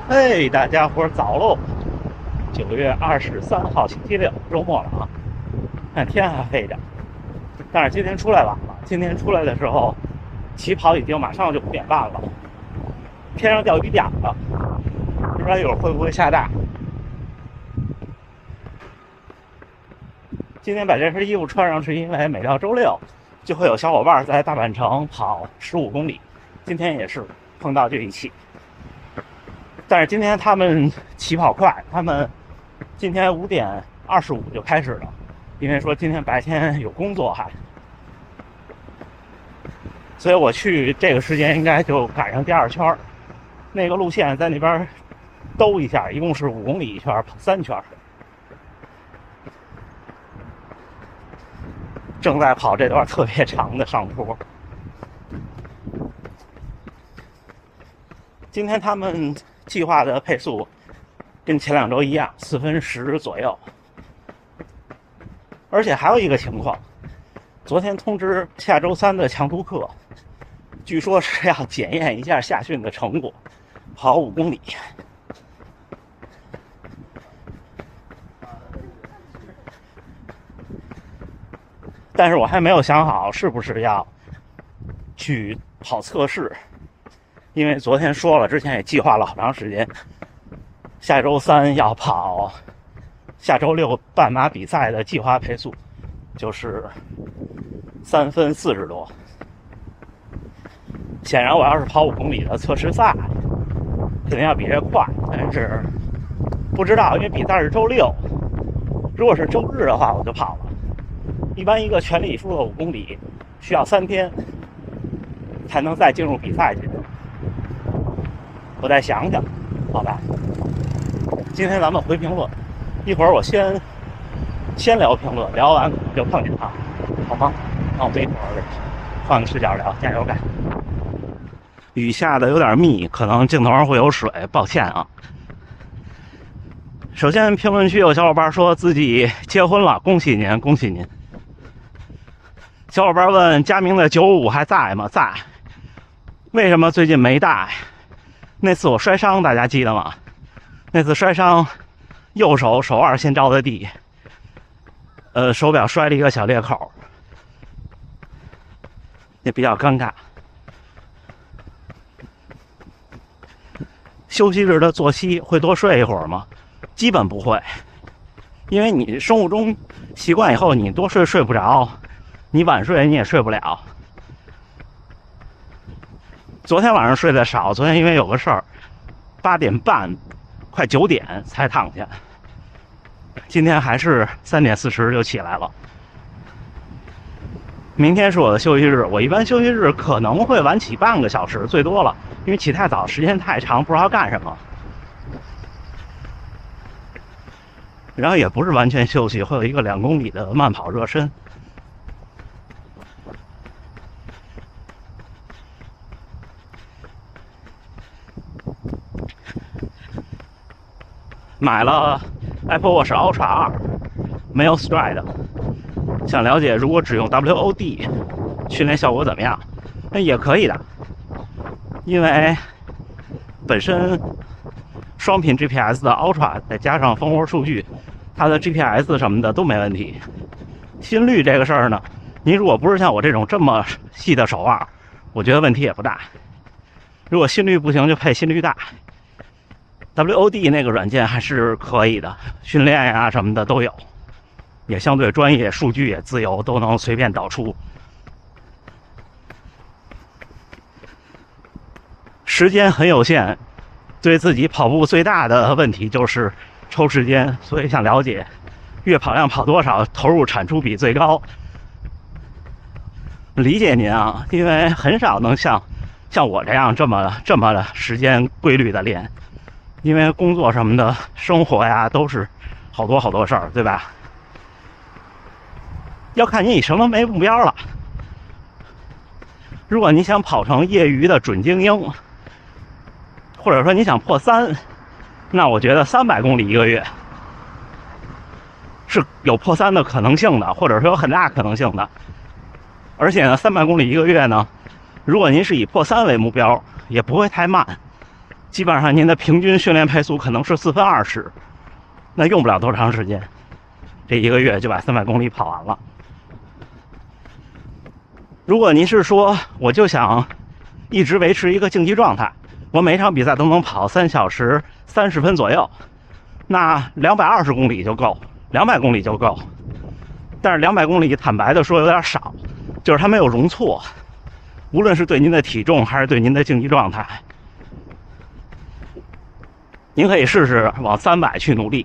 嘿，大家伙儿早喽！9月23号星期六，周末了啊。看天还黑着，但是今天出来晚了。今天出来的时候，起跑已经马上就5点半了，天上掉雨点了，不知道一会儿会不会下大。今天把这身衣服穿上，是因为每到周六就会有小伙伴在大阪城跑15公里，今天也是碰到这一起。但是今天他们起跑快，他们今天5点25就开始了，因为说今天白天有工作所以我去这个时间应该就赶上第二圈。那个路线在那边兜一下，一共是5公里一圈，跑3圈。正在跑这段特别长的上坡。今天他们计划的配速跟前2周一样，4分10左右。而且还有一个情况，昨天通知下周3的强途课，据说是要检验一下夏训的成果，跑5公里。但是我还没有想好是不是要去跑测试，因为昨天说了，之前也计划了好长时间，下周3要跑下周6半马比赛的计划配速，就是3分40多。显然我要是跑5公里的测试赛，肯定要比这快，但是不知道，因为比赛是周6，如果是周日的话我就跑了。一般一个全里数的5公里需要3天才能再进入比赛去。我再想想，好吧。今天咱们回评论，一会儿我先聊评论，聊完就碰见他，好吗？那我们一会儿换个视角聊，加油干！雨下的有点密，可能镜头上会有水，抱歉啊。首先，评论区有小伙伴说自己结婚了，恭喜您，恭喜您！小伙伴问佳明的955还在吗？在。为什么最近没带？那次我摔伤，大家记得吗？那次摔伤，右手手腕先着的地，手表摔了一个小裂口，也比较尴尬。休息日的作息会多睡一会儿吗？基本不会，因为你生物钟习惯以后，你多睡不着，你晚睡你也睡不了。昨天晚上睡得少，昨天因为有个事儿，8点半快9点才躺下。今天还是3点40就起来了。明天是我的休息日，我一般休息日可能会晚起半个小时，最多了，因为起太早时间太长，不知道干什么。然后也不是完全休息，会有一个2公里的慢跑热身。买了 Apple Watch Ultra 2，没有 Stride， 想了解如果只用 WOD 训练效果怎么样？那也可以的，因为本身双频 GPS 的 Ultra 再加上蜂窝数据，它的 GPS 什么的都没问题。心率这个事儿呢，你如果不是像我这种这么细的手腕，我觉得问题也不大。如果心率不行，就配心率带。WOD 那个软件还是可以的，训练呀什么的都有，也相对专业，数据也自由，都能随便导出。时间很有限，对自己跑步最大的问题就是抽时间，所以想了解月跑量跑多少，投入产出比最高。理解您啊，因为很少能像我这样这么时间规律的练。因为工作什么的，生活呀，都是好多事儿，对吧？要看你以什么为目标了。如果你想跑成业余的准精英，或者说你想破3，那我觉得300公里一个月是有破3的可能性的，或者说有很大可能性的。而且呢，300公里一个月呢，如果您是以破3为目标，也不会太慢。基本上您的平均训练配速可能是4分20，那用不了多长时间，这1个月就把300公里跑完了。如果您是说我就想一直维持一个竞技状态，我每场比赛都能跑3小时30分左右，那220公里就够，200公里就够。但是200公里坦白的说有点少，就是它没有容错，无论是对您的体重还是对您的竞技状态。您可以试试往300去努力。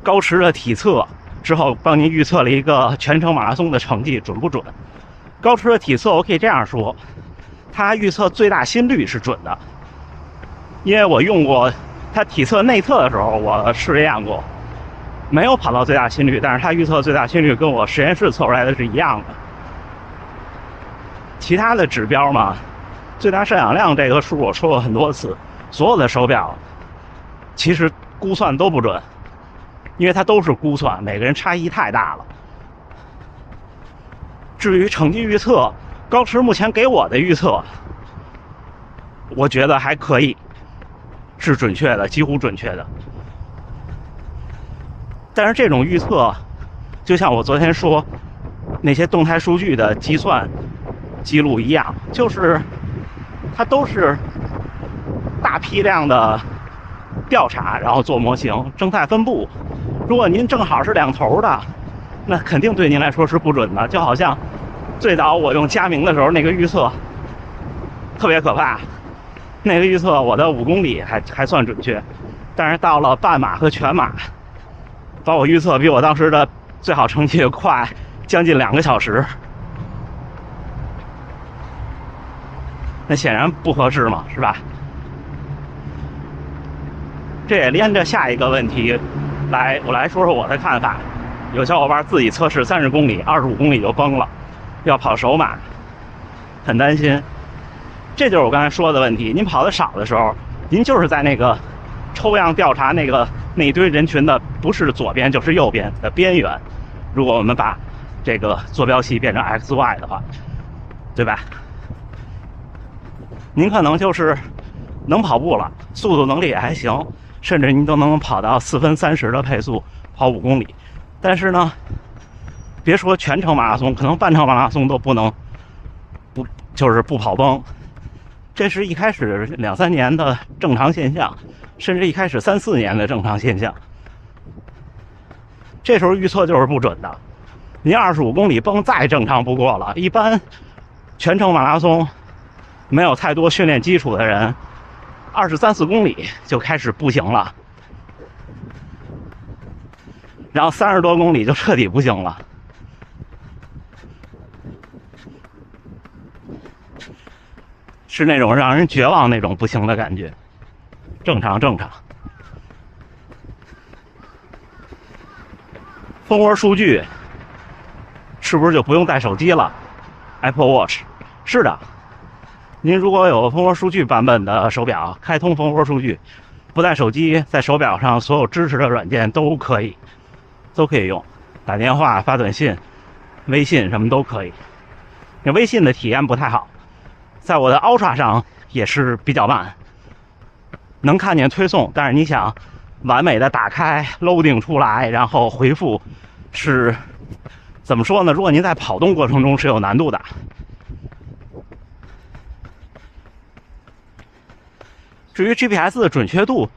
高驰的体测之后帮您预测了一个全程马拉松的成绩准不准？高驰的体测我可以这样说，它预测最大心率是准的，因为我用过它体测内测的时候，我试验过，没有跑到最大心率，但是它预测最大心率跟我实验室测出来的是一样的。其他的指标嘛，最大摄氧量这个数我说过很多次，所有的手表其实估算都不准，因为它都是估算，每个人差异太大了。至于成绩预测，高驰目前给我的预测，我觉得还可以，是准确的，几乎准确的。但是这种预测，就像我昨天说那些动态数据的计算记录一样，就是它都是大批量的调查，然后做模型，正态分布。如果您正好是两头的，那肯定对您来说是不准的。就好像最早我用佳明的时候，那个预测特别可怕，那个预测我的5公里还算准确，但是到了半马和全马，把我预测比我当时的最好成绩快将近2个小时。那显然不合适嘛，是吧？这也连着下一个问题，我来说说我的看法。有小伙伴自己测试30公里、25公里就崩了，要跑首马，很担心。这就是我刚才说的问题。您跑得少的时候，您就是在那个抽样调查那一堆人群的不是左边就是右边的边缘。如果我们把这个坐标系变成 XY 的话，对吧？您可能就是能跑步了，速度能力也还行，甚至您都能跑到4分30的配速跑5公里。但是呢，别说全程马拉松，可能半程马拉松都不能不跑崩。这是一开始2、3年的正常现象，甚至一开始3、4年的正常现象。这时候预测就是不准的。您25公里崩再正常不过了。一般全程马拉松没有太多训练基础的人，23、4公里就开始不行了，然后30多公里就彻底不行了。是那种让人绝望那种不行的感觉。正常。蜂窝数据是不是就不用带手机了 ？Apple Watch 是的。您如果有蜂窝数据版本的手表，开通蜂窝数据，不带手机，在手表上所有支持的软件都可以用，打电话、发短信、微信什么都可以。那微信的体验不太好，在我的 Ultra 上也是比较慢，能看见推送，但是你想完美的打开 loading 出来，然后回复，是怎么说呢？如果您在跑动过程中是有难度的。至于 GPS 的准确度，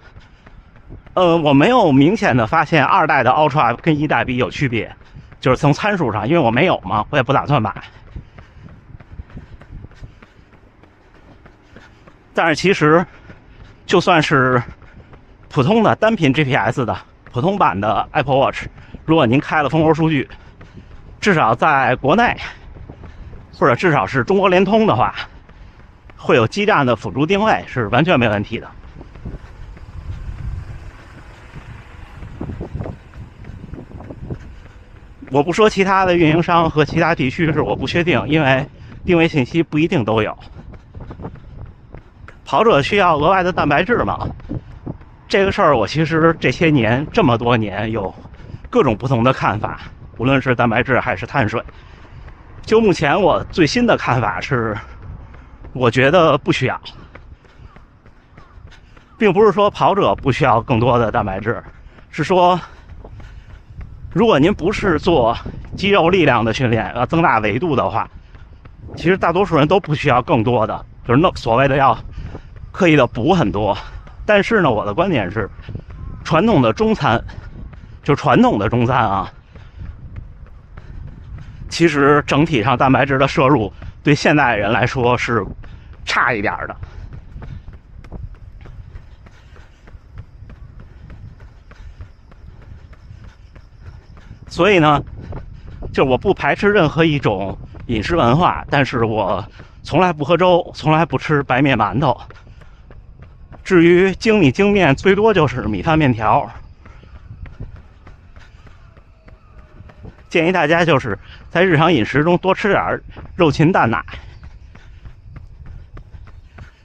我没有明显的发现2代的 Ultra 跟1代比有区别，就是从参数上，因为我没有嘛，我也不打算买。但是其实，就算是普通的单频 GPS 的普通版的 Apple Watch， 如果您开了蜂窝数据，至少在国内，或者至少是中国联通的话，会有基站的辅助定位，是完全没问题的。我不说其他的运营商和其他地区是我不确定，因为定位信息不一定都有。跑者需要额外的蛋白质嘛？这个事儿我其实这么多年有各种不同的看法，无论是蛋白质还是碳水。就目前我最新的看法是，我觉得不需要，并不是说跑者不需要更多的蛋白质，是说如果您不是做肌肉力量的训练，要增大维度的话，其实大多数人都不需要更多的，就是那所谓的要刻意的补很多。但是呢，我的观点是，传统的中餐，就传统的中餐啊，其实整体上蛋白质的摄入对现代人来说是差一点的。所以呢，就我不排斥任何一种饮食文化，但是我从来不喝粥，从来不吃白面馒头。至于精米精面，最多就是米饭面条。建议大家就是在日常饮食中多吃点肉禽蛋奶。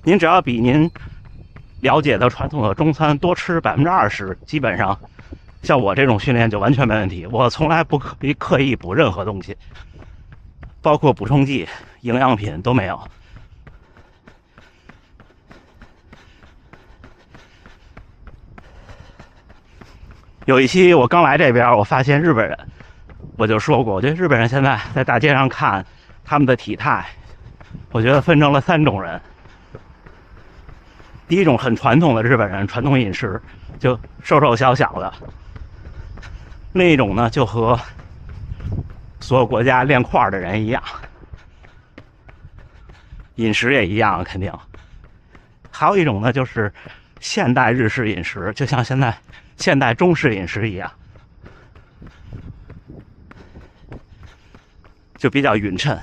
您只要比您了解的传统的中餐多吃20%，基本上像我这种训练就完全没问题。我从来不刻意补任何东西，包括补充剂、营养品都没有。有一期我刚来这边，我发现日本人，我就说过，我觉得日本人现在在大街上看他们的体态，我觉得分成了3种人。第一种很传统的日本人，传统饮食就瘦瘦小小的；另一种呢，就和所有国家练块的人一样，饮食也一样，肯定。还有一种呢，就是现代日式饮食，就像现在现代中式饮食一样，就比较匀称。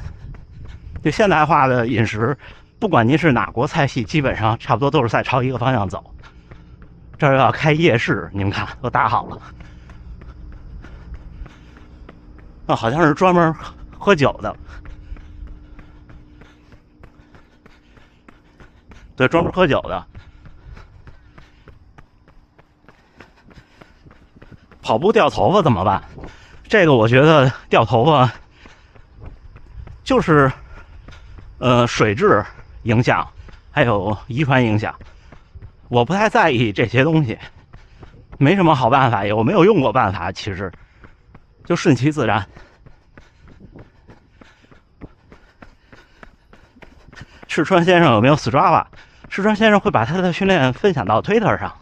就现代化的饮食，不管您是哪国菜系，基本上差不多都是在朝一个方向走。这儿要开夜市，你们看都搭好了。啊，好像是专门喝酒的。对，专门喝酒的。跑步掉头发怎么办？这个我觉得掉头发就是水质影响，还有遗传影响。我不太在意这些东西，没什么好办法，我没有用过办法，其实就顺其自然。赤川先生有没有 Strava？ 赤川先生会把他的训练分享到 Twitter 上。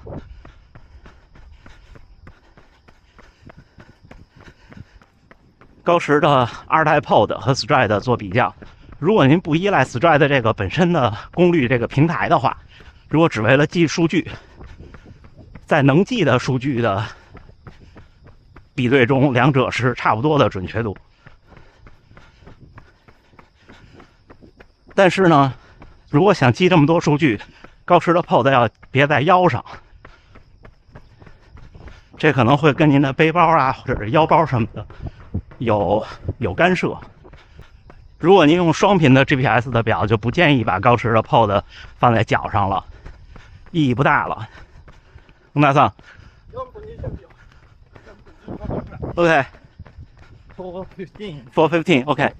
高驰的2代 Pod 和 Stride 做比较，如果您不依赖 Stride 这个本身的功率这个平台的话，如果只为了记数据，在能记的数据的比对中，两者是差不多的准确度。但是呢，如果想记这么多数据，高驰的 Pod 要别在腰上，这可能会跟您的背包啊或者是腰包什么的有干涉。如果您用双频的 GPS 的表，就不建议把高驰的 Pod 放在脚上了，意义不大了。龙大桑，OK， 415 OK。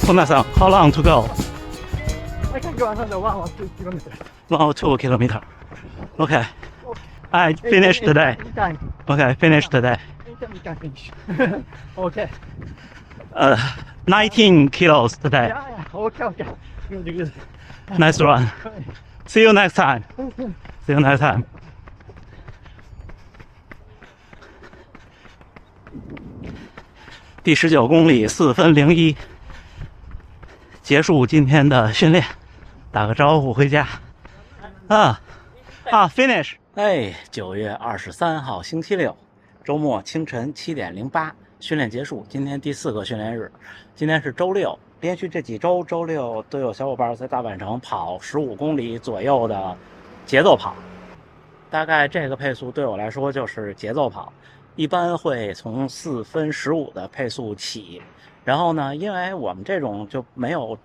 Hona-san, how long to go? I can go another 1 or 2 kilometers. 1 or 2 kilometers. Okay. I finished today. Anytime. Okay, finished today. Anytime you can finish. Okay. 19 kilos today. Yeah. Okay. Good. Nice run. See you next time. See you next time. 第19公里4分01，结束今天的训练，打个招呼回家。finish。哎，9月23号星期六，周末清晨7点08，训练结束。今天第4个训练日，今天是周六，连续这几周周六都有小伙伴在大阪城跑15公里左右的节奏跑。大概这个配速对我来说就是节奏跑。一般会从4分15的配速起，然后呢，因为我们这种就没有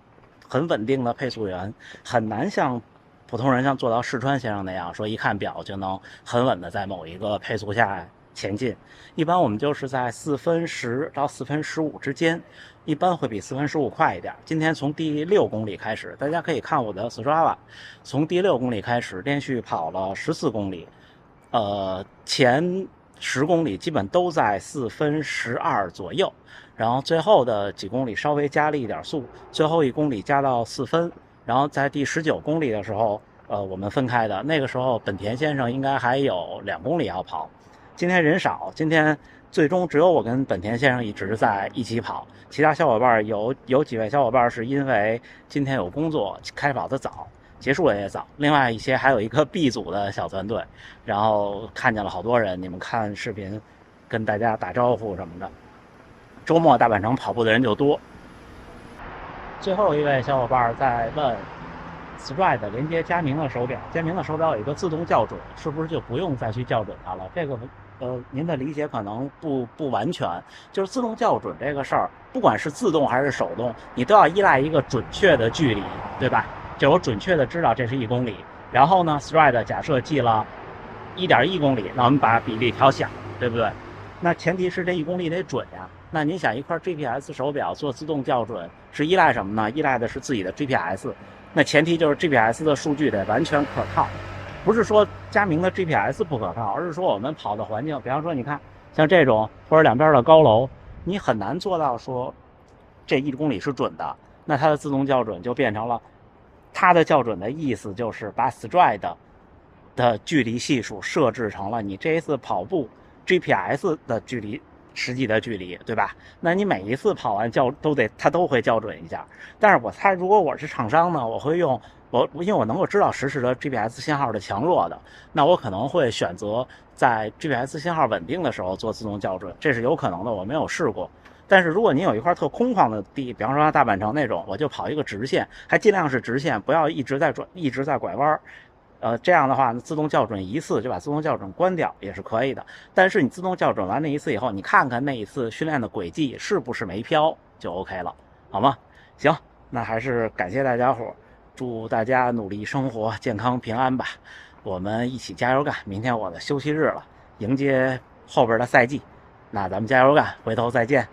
很稳定的配速员，很难像普通人像做到世川先生那样，说一看表就能很稳的在某一个配速下前进。一般我们就是在4分10到4分15之间，一般会比4分15快一点。今天从第6公里开始，大家可以看我的 Strava， 从第6公里开始连续跑了14公里，前10公里基本都在4分12左右，然后最后的几公里稍微加了一点速，最后1公里加到4分，然后在第19公里的时候，我们分开的，那个时候本田先生应该还有2公里要跑。今天人少，今天最终只有我跟本田先生一直在一起跑，其他小伙伴有几位小伙伴是因为今天有工作开跑的早，结束的也早，另外一些还有一个 B 组的小团队，然后看见了好多人，你们看视频跟大家打招呼什么的。周末大阪城跑步的人就多。最后一位小伙伴在问 Stride 连接佳明的手表，佳明的手表有一个自动校准，是不是就不用再去校准它了？这个您的理解可能不完全，就是自动校准这个事儿，不管是自动还是手动，你都要依赖一个准确的距离，对吧？就我准确的知道这是1公里，然后呢 Stride 假设记了1.1公里，那我们把比例调小，对不对？那前提是这1公里得准呀。那您想一块 GPS 手表做自动校准是依赖什么呢？依赖的是自己的 GPS， 那前提就是 GPS 的数据得完全可靠，不是说佳明的 GPS 不可靠，而是说我们跑的环境，比方说你看像这种或者两边的高楼，你很难做到说这1公里是准的，那它的自动校准就变成了，它的校准的意思就是把 Stride 的距离系数设置成了你这一次跑步 GPS 的距离，实际的距离，对吧？那你每一次跑完它都会校准一下。但是我猜，如果我是厂商呢，我会用因为我能够知道实时的 GPS 信号的强弱的，那我可能会选择在 GPS 信号稳定的时候做自动校准，这是有可能的，我没有试过。但是如果您有一块特空旷的地，比方说像大阪城那种，我就跑一个直线，还尽量是直线，不要一直在转，一直在拐弯。这样的话，自动校准一次就把自动校准关掉也是可以的。但是你自动校准完那一次以后，你看看那一次训练的轨迹是不是没飘，就 OK 了，好吗？行，那还是感谢大家伙，祝大家努力生活，健康平安吧。我们一起加油干，明天我的休息日了，迎接后边的赛季。那咱们加油干，回头再见。